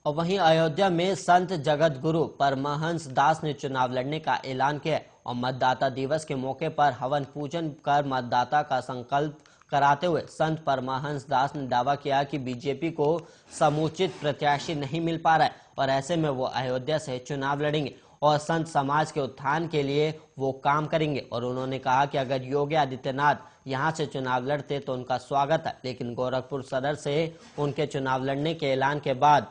और वहीं अयोध्या में संत जगत गुरु परमहंस दास ने चुनाव लड़ने का ऐलान किया है और मतदाता दिवस के मौके पर हवन पूजन कर मतदाता का संकल्प कराते हुए संत परमहंस दास ने दावा किया कि बीजेपी को समुचित प्रत्याशी नहीं मिल पा रहा है और ऐसे में वो अयोध्या से चुनाव लड़ेंगे और संत समाज के उत्थान के लिए वो काम करेंगे। और उन्होंने कहा कि अगर योगी आदित्यनाथ यहां से चुनाव लड़ते तो उनका स्वागत है, लेकिन गोरखपुर सदर से उनके चुनाव लड़ने के ऐलान के बाद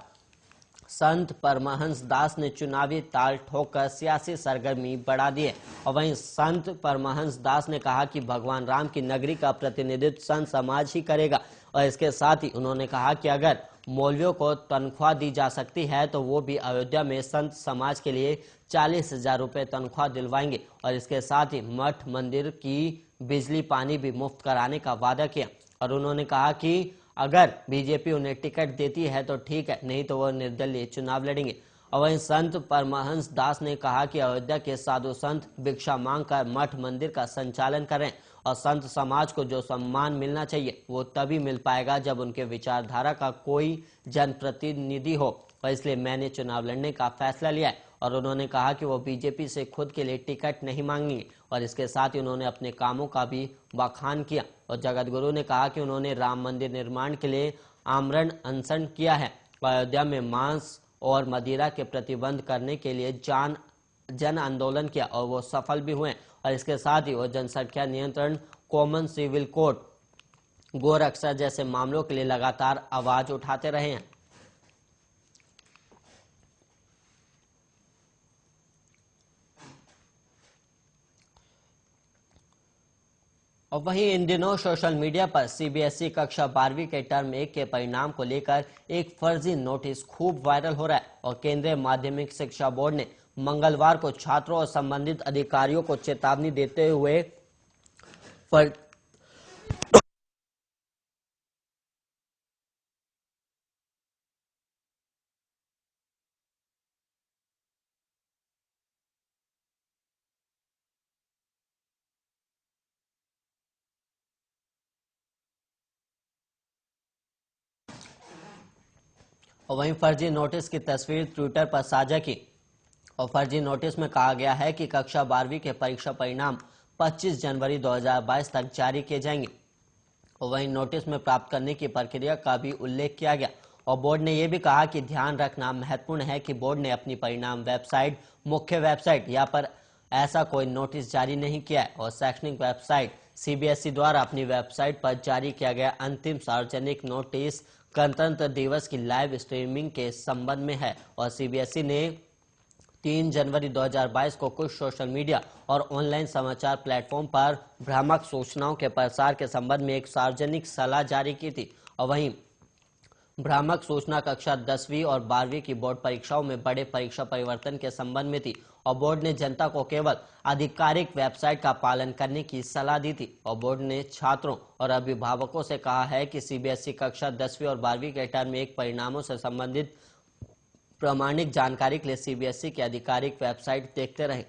संत परमहंस दास ने चुनावी ताल ठोककर सियासी सरगर्मी बढ़ा दी है। और वहीं संत परमहंस दास ने कहा कि भगवान राम की नगरी का प्रतिनिधित्व संत समाज ही करेगा और इसके साथ ही उन्होंने कहा कि अगर मौलवियों को तनख्वाह दी जा सकती है तो वो भी अयोध्या में संत समाज के लिए 40,000 रुपए तनख्वाह दिलवाएंगे और इसके साथ ही मठ मंदिर की बिजली पानी भी मुफ्त कराने का वादा किया। और उन्होंने कहा कि अगर बीजेपी उन्हें टिकट देती है तो ठीक है, नहीं तो वो निर्दलीय चुनाव लड़ेंगे। और वहीं संत परमहंस दास ने कहा कि अयोध्या के साधु संत भिक्षा मांगकर मठ मंदिर का संचालन करें और संत समाज को जो सम्मान मिलना चाहिए वो तभी मिल पाएगा जब उनके विचारधारा का कोई जनप्रतिनिधि हो और इसलिए मैंने चुनाव लड़ने का फैसला लिया है। और उन्होंने कहा कि वो बीजेपी से खुद के लिए टिकट नहीं मांगेंगे और इसके साथ ही उन्होंने अपने कामों का भी बखान किया। और जगत गुरु ने कहा कि उन्होंने राम मंदिर निर्माण के लिए आमरण अनशन किया है, अयोध्या में मांस और मदिरा के प्रतिबंध करने के लिए जन आंदोलन किया और वो सफल भी हुए। और इसके साथ ही वो जनसंख्या नियंत्रण, कॉमन सिविल कोड, गोरक्षा जैसे मामलों के लिए लगातार आवाज उठाते रहे हैं। और वहीं इन दिनों सोशल मीडिया पर सीबीएसई कक्षा 12वीं के टर्म 1 के परिणाम को लेकर एक फर्जी नोटिस खूब वायरल हो रहा है और केंद्रीय माध्यमिक शिक्षा बोर्ड ने मंगलवार को छात्रों और संबंधित अधिकारियों को चेतावनी देते हुए और वहीं फर्जी नोटिस की तस्वीर ट्विटर पर साझा की और फर्जी नोटिस में कहा गया है कि कक्षा 12वीं के परीक्षा परिणाम 25 जनवरी 2022 तक जारी किए जाएंगे। और वहीं नोटिस में प्राप्त करने की प्रक्रिया का भी उल्लेख किया गया और बोर्ड ने यह भी कहा कि ध्यान रखना महत्वपूर्ण है कि बोर्ड ने अपनी परिणाम वेबसाइट, मुख्य वेबसाइट या पर ऐसा कोई नोटिस जारी नहीं किया है और शैक्षणिक वेबसाइट सीबीएसई द्वारा अपनी वेबसाइट पर जारी किया गया अंतिम सार्वजनिक नोटिस गणतंत्र दिवस की लाइव स्ट्रीमिंग के संबंध में है। और सीबीएसई ने 3 जनवरी 2022 को कुछ सोशल मीडिया और ऑनलाइन समाचार प्लेटफॉर्म पर भ्रामक सूचनाओं के प्रसार के संबंध में एक सार्वजनिक सलाह जारी की थी। और वहीं भ्रामक सूचना कक्षा 10वीं और 12वीं की बोर्ड परीक्षाओं में बड़े परीक्षा परिवर्तन के संबंध में थी और बोर्ड ने जनता को केवल आधिकारिक वेबसाइट का पालन करने की सलाह दी थी। और बोर्ड ने छात्रों और अभिभावकों से कहा है कि सीबीएसई कक्षा 10वीं और 12वीं के टर्म 1 परिणामों से संबंधित प्रामाणिक जानकारी के लिए सीबीएसई की आधिकारिक वेबसाइट देखते रहें।